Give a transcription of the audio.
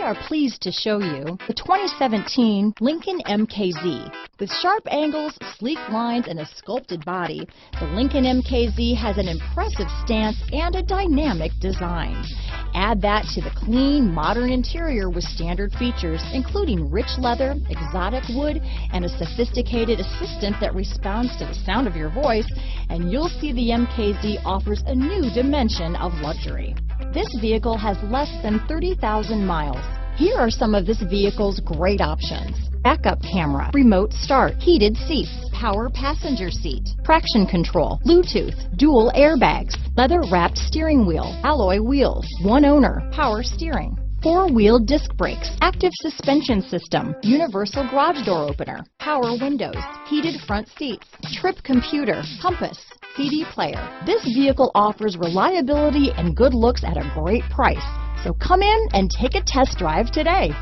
are pleased to show you the 2017 Lincoln MKZ. With sharp angles, sleek lines, and a sculpted body, the Lincoln MKZ has an impressive stance and a dynamic design. Add that to the clean, modern interior with standard features, including rich leather, exotic wood, and a sophisticated assistant that responds to the sound of your voice, and you'll see the MKZ offers a new dimension of luxury. This vehicle has less than 30,000 miles. Here are some of this vehicle's great options: backup camera, remote start, heated seats, power passenger seat, traction control, Bluetooth, dual airbags, leather-wrapped steering wheel, alloy wheels, one owner, power steering, four-wheel disc brakes, active suspension system, universal garage door opener, power windows, heated front seats, trip computer, compass, CD player. This vehicle offers reliability and good looks at a great price. So come in and take a test drive today.